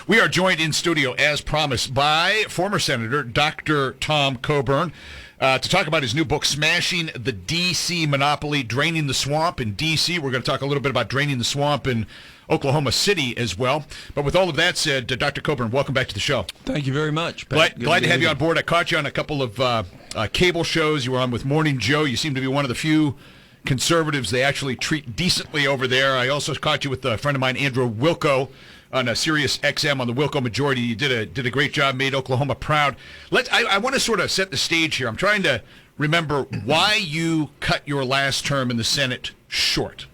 We are joined in studio, as promised, by former Senator Dr. Tom Coburn to talk about his new book, Smashing the D.C. Monopoly, Draining the Swamp in D.C. We're going to talk a little bit about draining the swamp in Oklahoma City as well. But with all of that said, Dr. Coburn, welcome back to the show. Thank you very much, Pat. Glad to have you on board. I caught you on a couple of cable shows. You were on with Morning Joe. You seem to be one of the few conservatives they actually treat decently over there. I also caught you with a friend of mine, Andrew Wilco, on a Sirius XM on the Wilco Majority. You did a great job, made Oklahoma proud. I want to sort of set the stage here. I'm trying to remember why you cut your last term in the Senate short.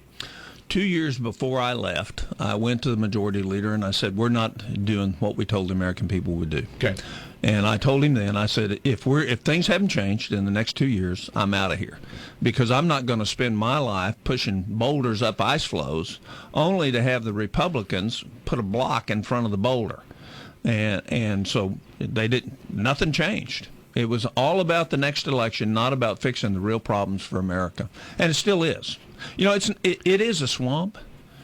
2 years before I left, I went to the majority leader and I said, we're not doing what we told the American people would do. Okay. And I told him then, I said, if things haven't changed in the next 2 years, I'm out of here. Because I'm not going to spend my life pushing boulders up ice flows only to have the Republicans put a block in front of the boulder. And so they didn't. Nothing changed. It was all about the next election, not about fixing the real problems for America. And it still is. You know, it is a swamp.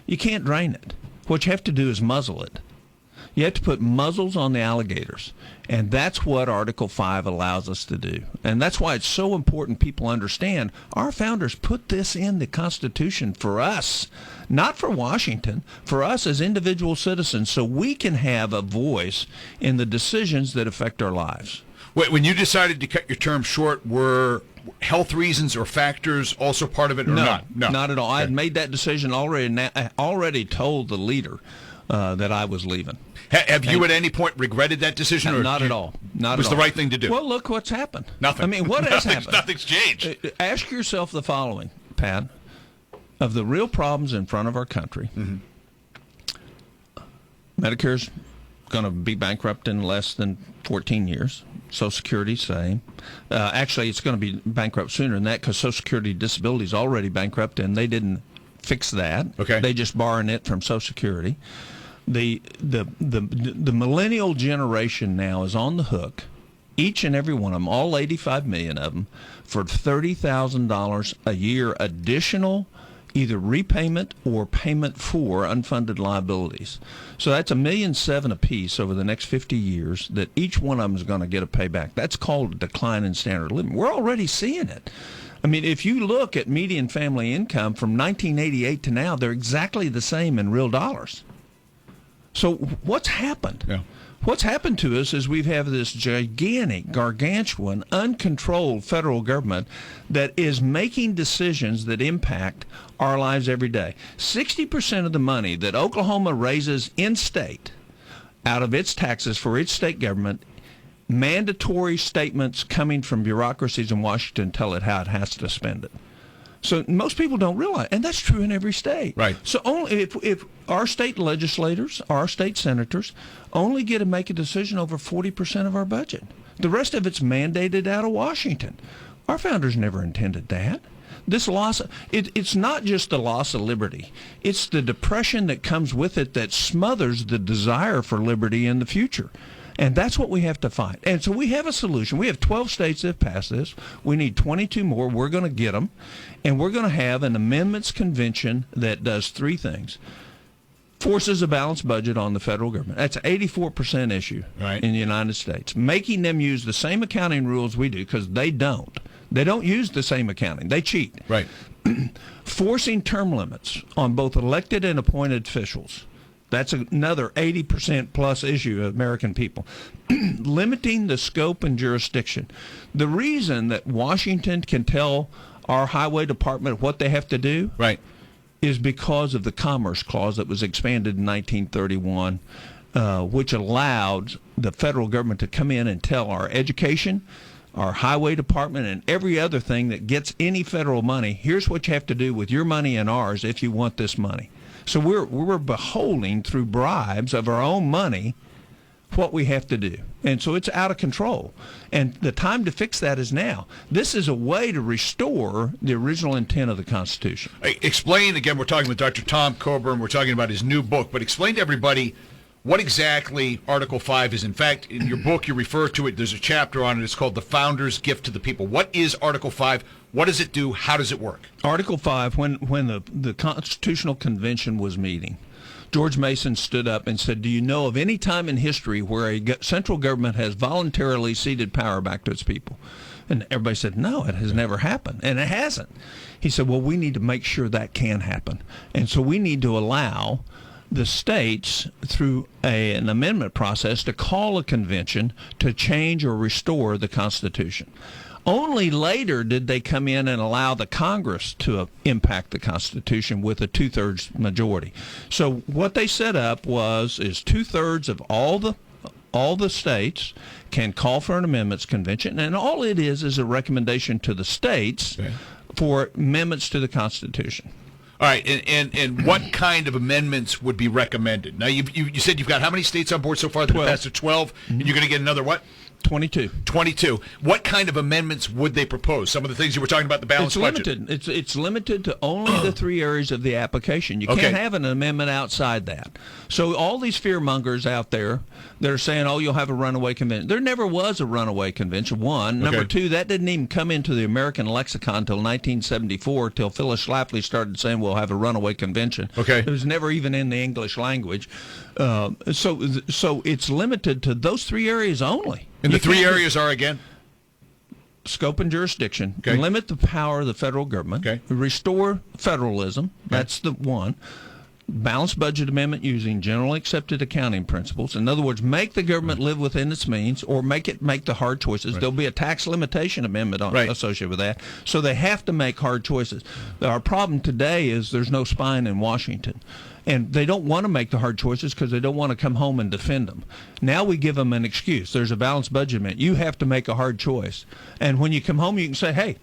You can't drain it. What you have to do is muzzle it. You have to put muzzles on the alligators. And that's what Article 5 allows us to do. And that's why it's so important people understand our founders put this in the Constitution for us, not for Washington, for us as individual citizens, so we can have a voice in the decisions that affect our lives. When you decided to cut your term short, were health reasons or factors also part of it or not? No, not at all. Okay. I had made that decision already. I already told the leader that I was leaving. Have you at any point regretted that decision? Or not at all. Not was at all. the right thing to do? Well, look what's happened. Nothing. I mean, what has happened? Nothing's changed. Ask yourself the following, Pat. Of the real problems in front of our country, Medicare's going to be bankrupt in less than 14 years. Social Security, same. Actually, it's going to be bankrupt sooner than that because Social Security disability is already bankrupt, and they didn't fix that. Okay. They just borrowing it from Social Security. The millennial generation now is on the hook, each and every one of them, all 85 million of them, for $30,000 a year additional either repayment or payment for unfunded liabilities. So that's $1.7 million apiece over the next 50 years that each one of them is going to get a payback. That's called a decline in standard of living. We're already seeing it. I mean, if you look at median family income from 1988 to now, they're exactly the same in real dollars. So what's happened? Yeah. What's happened to us is we have this gigantic, gargantuan, uncontrolled federal government that is making decisions that impact our lives every day. 60% of the money that Oklahoma raises in state out of its taxes for its state government, mandatory statements coming from bureaucracies in Washington tell it how it has to spend it. So most people don't realize, and that's true in every state. Right. So only if our state legislators, our state senators, only get to make a decision over 40% of our budget. The rest of it's mandated out of Washington. Our founders never intended that. This loss, it's not just the loss of liberty. It's the depression that comes with it that smothers the desire for liberty in the future. And that's what we have to fight. And so we have a solution. We have 12 states that have passed this. We need 22 more. We're going to get them. And we're going to have an amendments convention that does three things. Forces a balanced budget on the federal government. That's an 84% issue in the United States. Making them use the same accounting rules we do, because they don't. They don't use the same accounting. They cheat. Right. Forcing term limits on both elected and appointed officials. That's another 80% plus issue of American people. Limiting the scope and jurisdiction. The reason that Washington can tell our highway department what they have to do is because of the Commerce Clause that was expanded in 1931, which allowed the federal government to come in and tell our education, our highway department, and every other thing that gets any federal money, here's what you have to do with your money and ours if you want this money. So we're beholding through bribes of our own money what we have to do. And so it's out of control. And the time to fix that is now. This is a way to restore the original intent of the Constitution. Explain, again, we're talking with Dr. Tom Coburn. We're talking about his new book. But explain to everybody what exactly Article 5 is. In fact, in your book, you refer to it. There's a chapter on it. It's called The Founder's Gift to the People. What is Article 5? What does it do? How does it work? Article 5, when the Constitutional Convention was meeting, George Mason stood up and said, do you know of any time in history where a central government has voluntarily ceded power back to its people? And everybody said, no, it has never happened. And it hasn't. He said, well, we need to make sure that can happen. And so we need to allow the states, through an amendment process, to call a convention to change or restore the Constitution. Only later did they come in and allow the Congress to impact the Constitution with a 2/3 majority. So what they set up is 2/3 of all the states can call for an amendments convention, and all it is a recommendation to the states for amendments to the Constitution. All right, and what kind of amendments would be recommended? Now, you said you've got how many states on board so far? 12. Passed 12, and you're going to get another what? 22. 22. What kind of amendments would they propose? Some of the things you were talking about, the balanced budget. It's limited to only the 3 areas of the application. You can't have an amendment outside that. So all these fear-mongers out there that are saying, oh, you'll have a runaway convention. There never was a runaway convention, one. Number two, that didn't even come into the American lexicon until 1974, till Phyllis Schlafly started saying we'll have a runaway convention. Okay. It was never even in the English language. So it's limited to those 3 areas only. And the 3 areas are, again? Scope and jurisdiction, limit the power of the federal government, restore federalism, that's the one, balanced budget amendment using generally accepted accounting principles. In other words, make the government live within its means, or make the hard choices. There'll be a tax limitation amendment associated with that, so they have to make hard choices. Our problem today is there's no spine in Washington. And they don't want to make the hard choices because they don't want to come home and defend them. Now we give them an excuse. There's a balanced budget amendment. You have to make a hard choice. And when you come home, you can say, hey,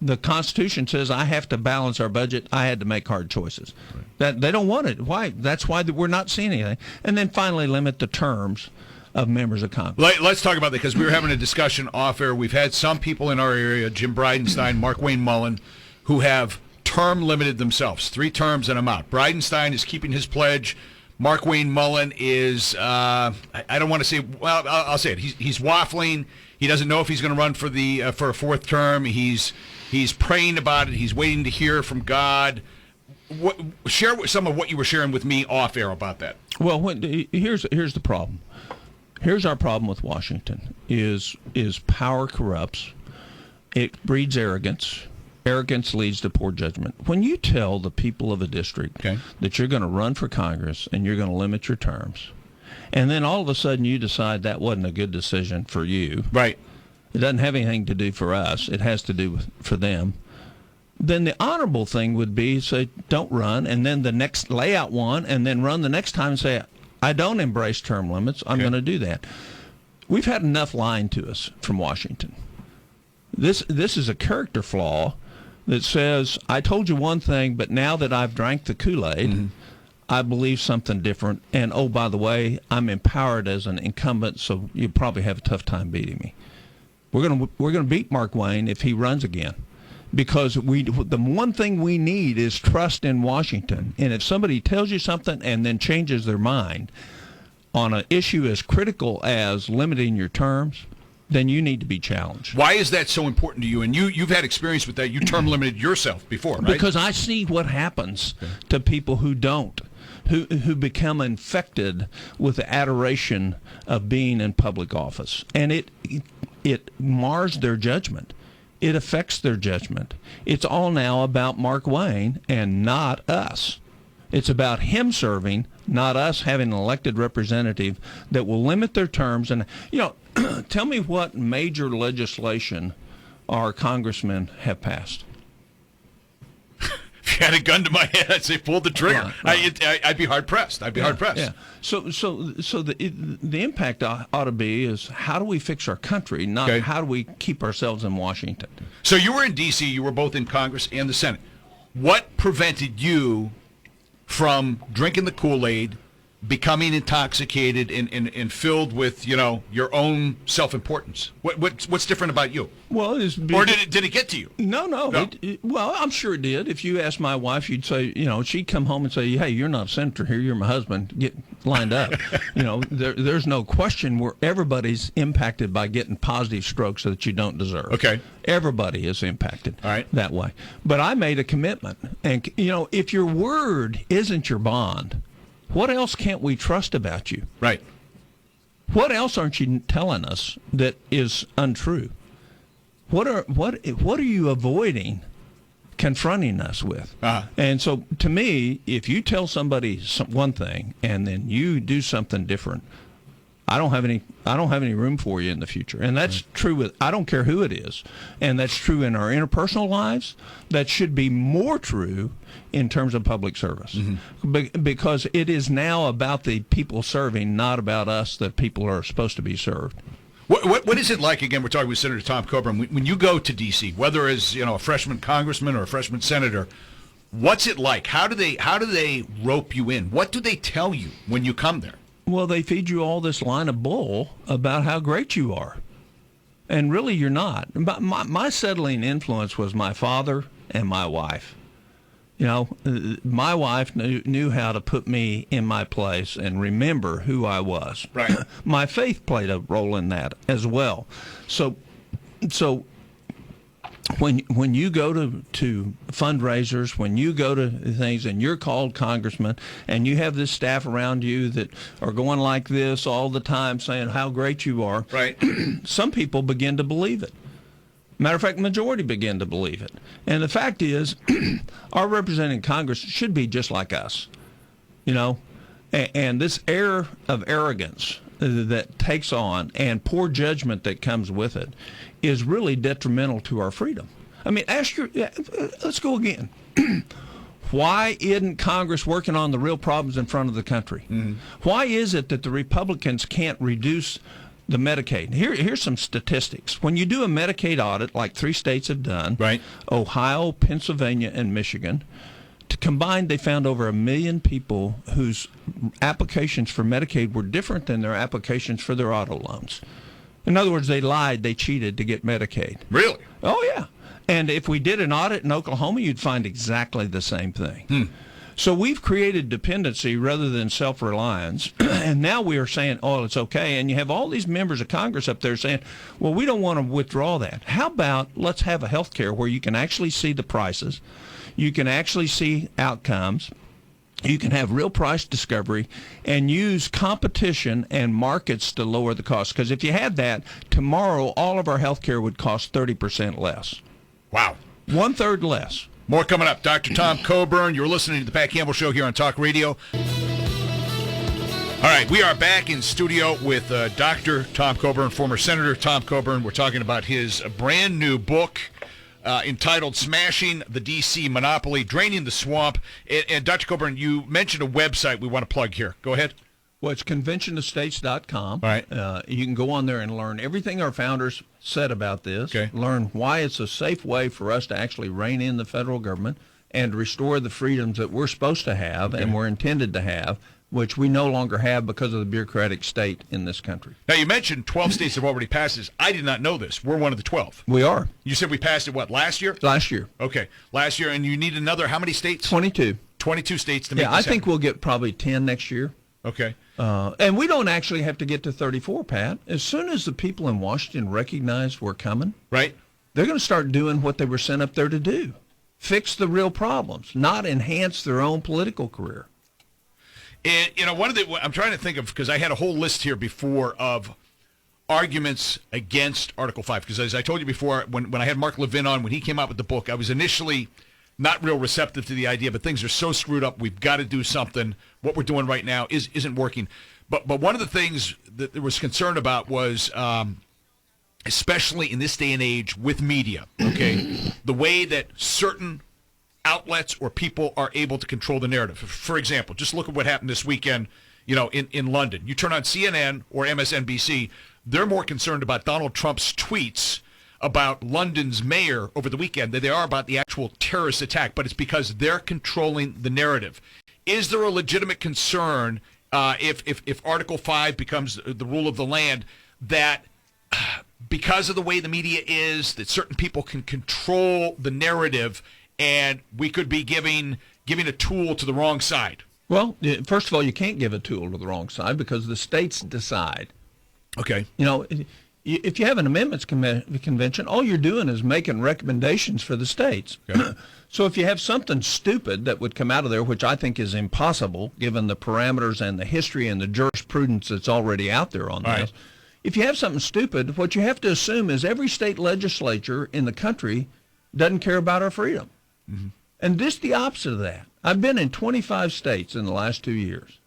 the Constitution says I have to balance our budget. I had to make hard choices. That they don't want it. Why? That's why we're not seeing anything. And then finally limit the terms of members of Congress. Let's talk about that, because we were having a discussion off air. We've had some people in our area, Jim Bridenstine, Mark Wayne Mullen, who have term limited themselves, 3 terms and I'm out. Bridenstine is keeping his pledge. Mark Wayne Mullen is, I don't want to say, well, I'll say it. He's waffling. He doesn't know if he's going to run for for a 4th term. He's praying about it. He's waiting to hear from God. Share some of what you were sharing with me off air about that. Well, here's the problem. Here's our problem with Washington: is power corrupts. It breeds arrogance. Arrogance leads to poor judgment. When you tell the people of a district that you're going to run for Congress and you're going to limit your terms, and then all of a sudden you decide that wasn't a good decision for you, right? It doesn't have anything to do for us. It has to do for them. Then the honorable thing would be say, don't run, and then the next lay out one, and then run the next time and say, I don't embrace term limits. I'm going to do that. We've had enough lying to us from Washington. This is a character flaw that says, I told you one thing, but now that I've drank the Kool-Aid, I believe something different. And, oh, by the way, I'm empowered as an incumbent, so you probably have a tough time beating me. We're gonna beat Mark Wayne if he runs again, because the one thing we need is trust in Washington. And if somebody tells you something and then changes their mind on an issue as critical as limiting your terms, then you need to be challenged. Why is that so important to you? And you've had experience with that. You term limited yourself before, right? Because I see what happens to people who don't, who become infected with the adoration of being in public office. And it mars their judgment. It affects their judgment. It's all now about Mark Wayne and not us. It's about him serving, not us having an elected representative that will limit their terms. And, tell me what major legislation our congressmen have passed. If you had a gun to my head, I'd say pull the trigger. I'd be hard pressed. Yeah. So the impact ought to be is how do we fix our country, not how do we keep ourselves in Washington. So you were in D.C. You were both in Congress and the Senate. What prevented you from drinking the Kool-Aid, becoming intoxicated and filled with your own self-importance? What's different about you? Well, or did it get to you? No. Well, I'm sure it did. If you asked my wife, she'd say, she'd come home and say, hey, you're not a senator here, you're my husband. Get lined up. There's no question where everybody's impacted by getting positive strokes that you don't deserve. Okay. Everybody is impacted that way. But I made a commitment, and if your word isn't your bond, What else can't we trust about you? Right. What else aren't you telling us that is untrue? What are you avoiding confronting us with? Uh-huh. And so, to me, if you tell somebody one thing and then you do something different, I don't have any room for you in the future. And that's true with, I don't care who it is. And that's true in our interpersonal lives. That should be more true in terms of public service. Because it is now about the people serving, not about us, that people are supposed to be served. What is it like, again, we're talking with Senator Tom Coburn, when you go to D.C., whether as a freshman congressman or a freshman senator, what's it like? How do they rope you in? What do they tell you when you come there? Well, they feed you all this line of bull about how great you are. And really, you're not. My settling influence was my father and my wife. My wife knew how to put me in my place and remember who I was. Right. My faith played a role in that as well. So when you go to fundraisers, when you go to things and you're called congressman and you have this staff around you that are going like this all the time saying how great you are, right. Some people begin to believe it. Matter of fact, majority begin to believe it. And the fact is, our representative in Congress should be just like us, and this air of arrogance that takes on and poor judgment that comes with it is really detrimental to our freedom. I mean, let's go again. Why isn't Congress working on the real problems in front of the country? Mm-hmm. Why is it that the Republicans can't reduce the Medicaid? Here's some statistics. When you do a Medicaid audit, like 3 states have done, right. Ohio, Pennsylvania, and Michigan, combined, they found over 1 million people whose applications for Medicaid were different than their applications for their auto loans. In other words, they lied, they cheated to get Medicaid. Really? Oh, yeah. And if we did an audit in Oklahoma, you'd find exactly the same thing. So we've created dependency rather than self-reliance, and now we are saying, oh, it's okay. And you have all these members of Congress up there saying, well, we don't want to withdraw that. How about let's have a health care where you can actually see the prices, you can actually see outcomes, you can have real price discovery, and use competition and markets to lower the cost. Because if you had that, tomorrow all of our health care would cost 30% less. Wow. 1/3 less. More coming up. Dr. Tom Coburn, you're listening to the Pat Campbell Show here on Talk Radio. All right, we are back in studio with Dr. Tom Coburn, former Senator Tom Coburn. We're talking about his brand new book entitled Smashing the D.C. Monopoly, Draining the Swamp. And Dr. Coburn, you mentioned a website we want to plug here. Go ahead. Well, it's conventionofstates.com. Right. You can go on there and learn everything our founders said about this, learn why it's a safe way for us to actually rein in the federal government and restore the freedoms that we're supposed to have and we're intended to have, which we no longer have because of the bureaucratic state in this country. Now, you mentioned 12 states have already passed this. I did not know this. We're one of the 12. We are. You said we passed it, last year? Last year. Okay, last year, and you need another, how many states? 22. 22 states to make this I think we'll get probably 10 next year. Okay. And we don't actually have to get to 34, Pat. As soon as the people in Washington recognize we're coming, right, they're going to start doing what they were sent up there to do. Fix the real problems, not enhance their own political career. And, I'm trying to think of, because I had a whole list here before of arguments against Article 5. Because as I told you before, when I had Mark Levin on, when he came out with the book, I was initially not real receptive to the idea, but things are so screwed up, we've got to do something. What we're doing right now isn't working. But one of the things that there was concern about was, especially in this day and age with media, okay, the way that certain outlets or people are able to control the narrative. For example, just look at what happened this weekend, in London. You turn on CNN or MSNBC, they're more concerned about Donald Trump's tweets about London's mayor over the weekend than they are about the actual terrorist attack, but it's because they're controlling the narrative. Is there a legitimate concern if Article 5 becomes the rule of the land that because of the way the media is, that certain people can control the narrative and we could be giving a tool to the wrong side? Well, first of all, you can't give a tool to the wrong side because the states decide. Okay. if you have an amendments convention, all you're doing is making recommendations for the states. Okay. So if you have something stupid that would come out of there, which I think is impossible given the parameters and the history and the jurisprudence that's already out there on this, if you have something stupid, what you have to assume is every state legislature in the country doesn't care about our freedom. Mm-hmm. And this is the opposite of that. I've been in 25 states in the last 2 years.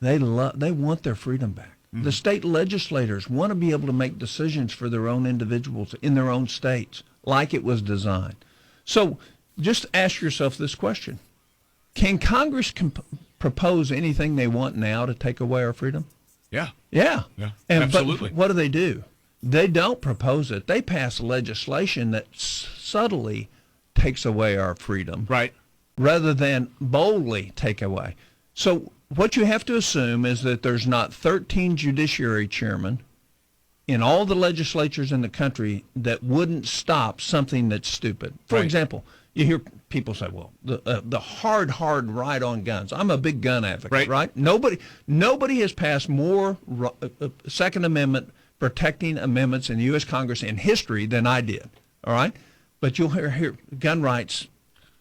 They want their freedom back. Mm-hmm. The state legislators want to be able to make decisions for their own individuals in their own states, like it was designed. So just ask yourself this question. Can Congress propose anything they want now to take away our freedom? Yeah. Yeah. Absolutely. But what do? They don't propose it. They pass legislation that subtly takes away our freedom. Right. Rather than boldly take away. So what you have to assume is that there's not 13 judiciary chairmen in all the legislatures in the country that wouldn't stop something that's stupid. For example, you hear people say, well, the hard right on guns. I'm a big gun advocate, right? Nobody has passed more Second Amendment protecting amendments in the U.S. Congress in history than I did, all right? But you'll hear gun rights,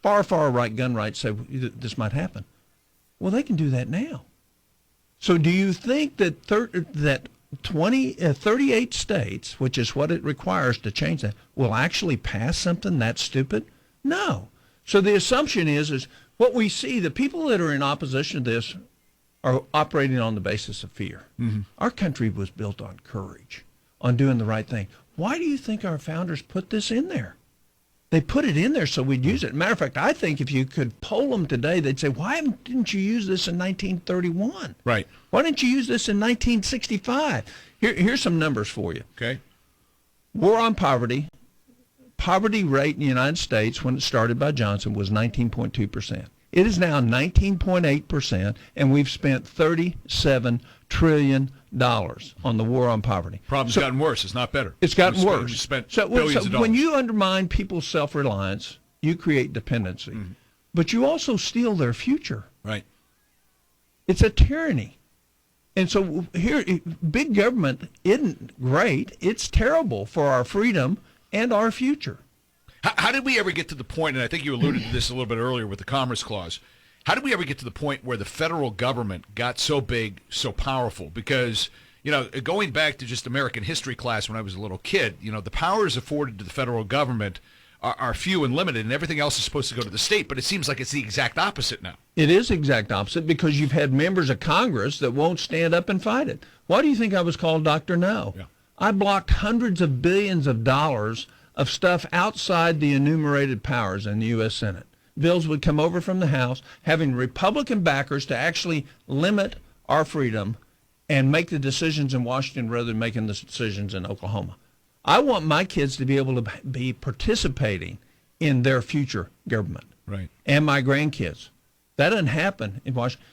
far right gun rights say this might happen. Well, they can do that now. So do you think that 38 states, which is what it requires to change that, will actually pass something that stupid? No. So the assumption is what we see, the people that are in opposition to this are operating on the basis of fear. Mm-hmm. Our country was built on courage, on doing the right thing. Why do you think our founders put this in there? They put it in there so we'd use it. Matter of fact, I think if you could poll them today, they'd say, why didn't you use this in 1931? Right. Why didn't you use this in 1965? Here's some numbers for you. Okay. War on poverty. Poverty rate in the United States when it started by Johnson was 19.2%. It is now 19.8%, and we've spent $37 trillion on the war on poverty. Problem's gotten worse. It's not better. It's gotten worse. We spent billions of dollars. When you undermine people's self-reliance, you create dependency. Mm-hmm. But you also steal their future. Right. It's a tyranny. And so here, big government isn't great. It's terrible for our freedom and our future. How did we ever get to the point, and I think you alluded to this a little bit earlier with the Commerce Clause, how did we ever get to the point where the federal government got so big, so powerful? Because, going back to just American history class when I was a little kid, the powers afforded to the federal government are few and limited, and everything else is supposed to go to the state, but it seems like it's the exact opposite now. It is the exact opposite because you've had members of Congress that won't stand up and fight it. Why do you think I was called Dr. No? Yeah. I blocked hundreds of billions of dollars of stuff outside the enumerated powers in the U.S. Senate. Bills would come over from the House having Republican backers to actually limit our freedom and make the decisions in Washington rather than making the decisions in Oklahoma. I want my kids to be able to be participating in their future government. Right. And my grandkids. That doesn't happen in Washington.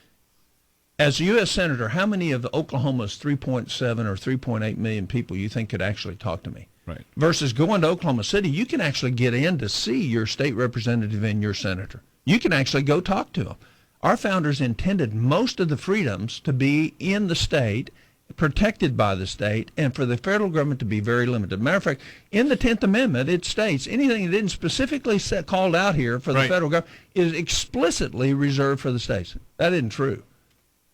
As a U.S. Senator, how many of Oklahoma's 3.7 or 3.8 million people you think could actually talk to me? Right. Versus going to Oklahoma City, you can actually get in to see your state representative and your senator. You can actually go talk to them. Our founders intended most of the freedoms to be in the state, protected by the state, and for the federal government to be very limited. Matter of fact, in the 10th Amendment, it states anything that isn't specifically called out here for the federal government is explicitly reserved for the states. That isn't true.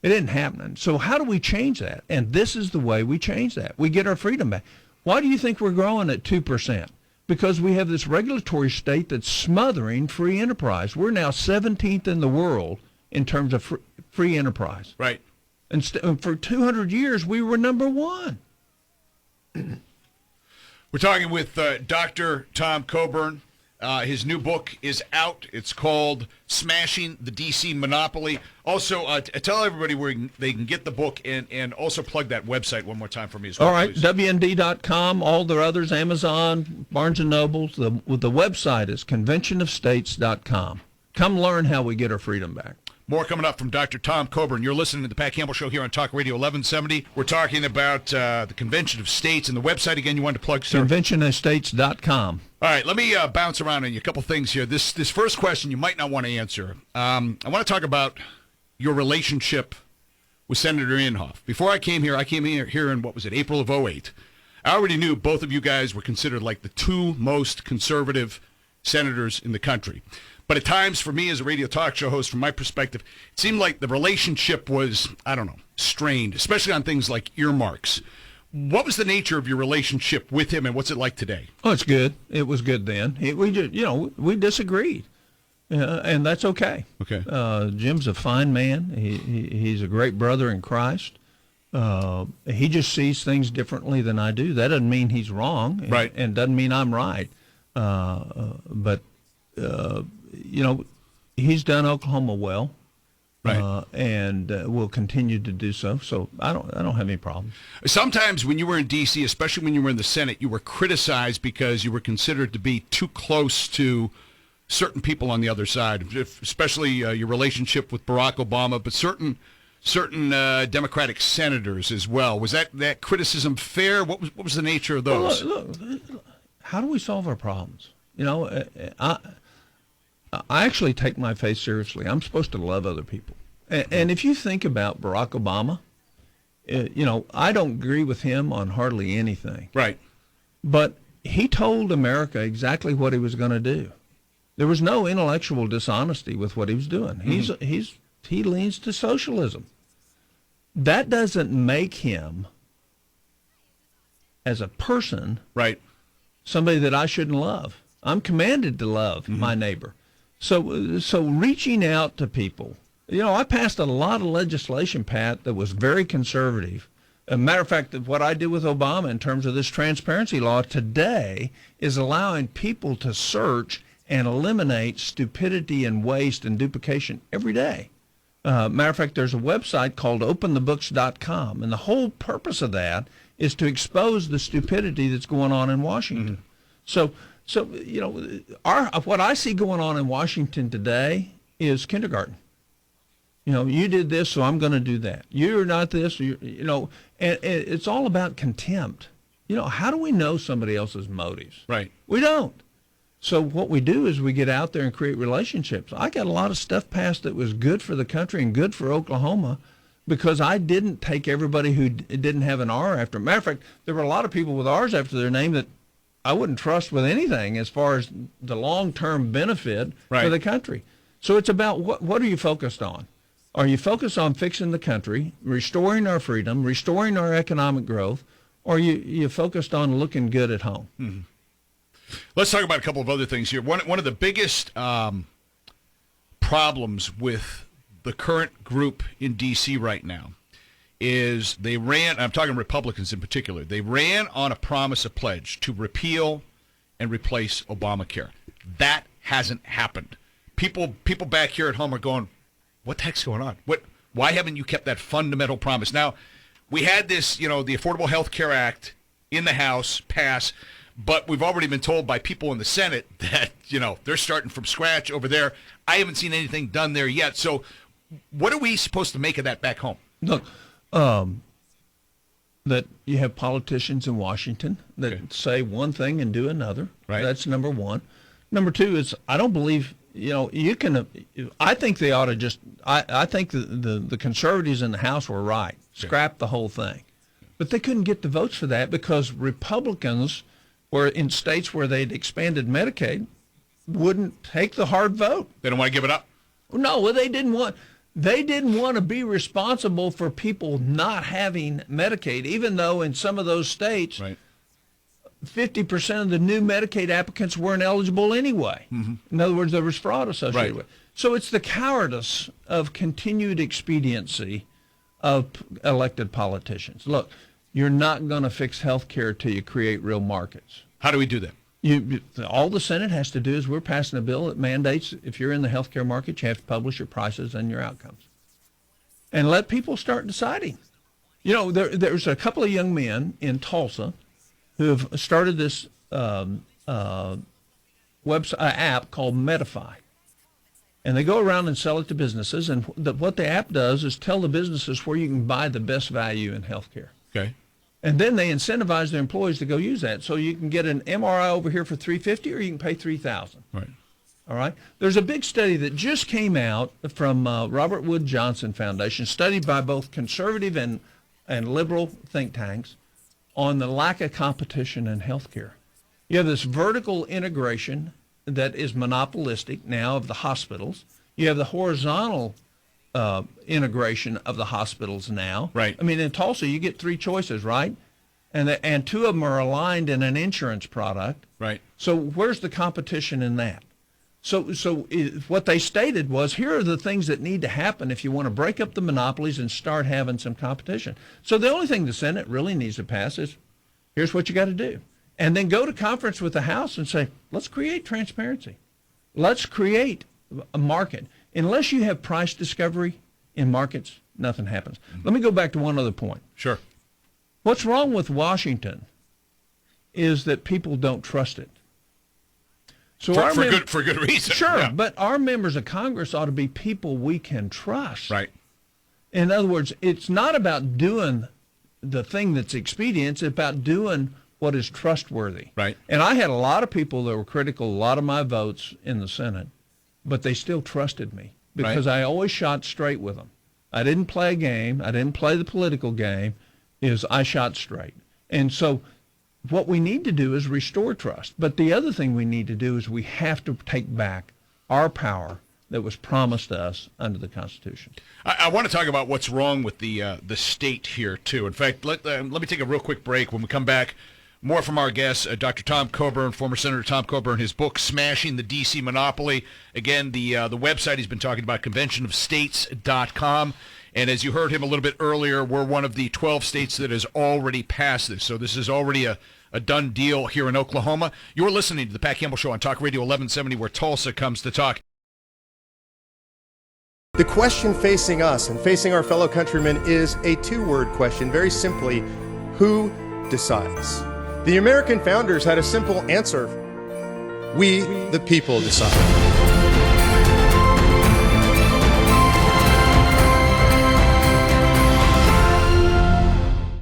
It isn't happening. So how do we change that? And this is the way we change that. We get our freedom back. Why do you think we're growing at 2%? Because we have this regulatory state that's smothering free enterprise. We're now 17th in the world in terms of free enterprise. Right. And for 200 years, we were number one. We're talking with Dr. Tom Coburn. His new book is out. It's called Smashing the D.C. Monopoly. Also, tell everybody where they can get the book and also plug that website one more time for me as well. All right, please. WND.com, all the others, Amazon, Barnes & Noble. The website is conventionofstates.com. Come learn how we get our freedom back. More coming up from Dr. Tom Coburn. You're listening to the Pat Campbell Show here on Talk Radio 1170. We're talking about the Convention of States and the website again you wanted to plug, sir. Conventionofstates.com. All right, let me bounce around on you a couple things here. This first question you might not want to answer. I want to talk about your relationship with Senator Inhofe. Before I came here in, what was it, April of 2008. I already knew both of you guys were considered like the two most conservative senators in the country. But at times, for me as a radio talk show host, from my perspective, it seemed like the relationship was, I don't know, strained, especially on things like earmarks. What was the nature of your relationship with him, and what's it like today? Oh, it's good. It was good then. We disagreed, and that's okay. Okay. Jim's a fine man. He's a great brother in Christ. He just sees things differently than I do. That doesn't mean he's wrong, right? And doesn't mean I'm right. But he's done Oklahoma well. Right. And will continue to do so. So I don't have any problem. Sometimes when you were in D.C., especially when you were in the Senate, you were criticized because you were considered to be too close to certain people on the other side, especially your relationship with Barack Obama, but certain Democratic senators as well. Was that criticism fair? What was the nature of those? Well, look, how do we solve our problems? I actually take my faith seriously. I'm supposed to love other people. And if you think about Barack Obama, I don't agree with him on hardly anything. Right. But he told America exactly what he was going to do. There was no intellectual dishonesty with what he was doing. Mm-hmm. He leans to socialism. That doesn't make him, as a person, right, somebody that I shouldn't love. I'm commanded to love my neighbor. So reaching out to people, I passed a lot of legislation, Pat, that was very conservative. As a matter of fact, what I did with Obama in terms of this transparency law today is allowing people to search and eliminate stupidity and waste and duplication every day. Matter of fact, there's a website called openthebooks.com, and the whole purpose of that is to expose the stupidity that's going on in Washington. So what I see going on in Washington today is kindergarten. You did this, so I'm going to do that. You're not this, and it's all about contempt. How do we know somebody else's motives? Right. We don't. So what we do is we get out there and create relationships. I got a lot of stuff passed that was good for the country and good for Oklahoma because I didn't take everybody who didn't have an R after. Matter of fact, there were a lot of people with R's after their name that I wouldn't trust with anything as far as the long-term benefit for the country. So it's about what are you focused on? Are you focused on fixing the country, restoring our freedom, restoring our economic growth, or are you focused on looking good at home? Mm-hmm. Let's talk about a couple of other things here. One of the biggest problems with the current group in D.C. right now is they ran, I'm talking Republicans in particular, they ran on a promise, a pledge to repeal and replace Obamacare. That hasn't happened. People back here at home are going, what the heck's going on? Why haven't you kept that fundamental promise? Now, we had this, the Affordable Health Care Act in the House pass, but we've already been told by people in the Senate that, they're starting from scratch over there. I haven't seen anything done there yet. So what are we supposed to make of that back home? Look, that you have politicians in Washington that say one thing and do another. Right. That's number one. Number two is I don't believe, you can, I think they ought to just, I think the conservatives in the House were right. Scrap the whole thing. But they couldn't get the votes for that because Republicans were in states where they'd expanded Medicaid wouldn't take the hard vote. They don't want to give it up? No, well, they didn't want to be responsible for people not having Medicaid, even though in some of those states, 50% of the new Medicaid applicants weren't eligible anyway. Mm-hmm. In other words, there was fraud associated with it. So it's the cowardice of continued expediency of elected politicians. Look, you're not going to fix health care till you create real markets. How do we do that? All the Senate has to do is we're passing a bill that mandates if you're in the health care market, you have to publish your prices and your outcomes. And let people start deciding. There's a couple of young men in Tulsa who have started this website app called Medify. And they go around and sell it to businesses. And what the app does is tell the businesses where you can buy the best value in health care. Okay. And then they incentivize their employees to go use that. So you can get an MRI over here for $350 or you can pay $3,000. Right. All right. There's a big study that just came out from Robert Wood Johnson Foundation, studied by both conservative and liberal think tanks. on the lack of competition in healthcare. You have this vertical integration that is monopolistic now of the hospitals. You have the horizontal integration of the hospitals now. Right. I mean, in Tulsa, you get 3 choices, right? And 2 of them are aligned in an insurance product. Right. So where's the competition in that? So what they stated was, here are the things that need to happen if you want to break up the monopolies and start having some competition. So the only thing the Senate really needs to pass is, here's what you got to do. And then go to conference with the House and say, let's create transparency. Let's create a market. Unless you have price discovery in markets, nothing happens. Let me go back to one other point. Sure. What's wrong with Washington is that people don't trust it. So for good reason. Sure, Yeah. but our members of Congress ought to be people we can trust. Right. In other words, it's not about doing the thing that's expedient. It's about doing what is trustworthy. Right. And I had a lot of people that were critical, a lot of my votes in the Senate, but they still trusted me because I always shot straight with them. I didn't play a game. I didn't play the political game. I shot straight. And so what we need to do is restore trust. But the other thing we need to do is we have to take back our power that was promised to us under the Constitution. I want to talk about what's wrong with the state here, too. In fact, let me take a real quick break. When we come back, more from our guest, Dr. Tom Coburn, former Senator Tom Coburn, his book, Smashing the D.C. Monopoly. Again, the website he's been talking about, conventionofstates.com. And as you heard him a little bit earlier, we're one of the 12 states that has already passed this. So this is already a done deal here in Oklahoma. You're listening to the Pat Campbell Show on Talk Radio 1170, where Tulsa comes to talk. The question facing us and facing our fellow countrymen is a 2-word question. Very simply, who decides? The American founders had a simple answer. We, the people, decide.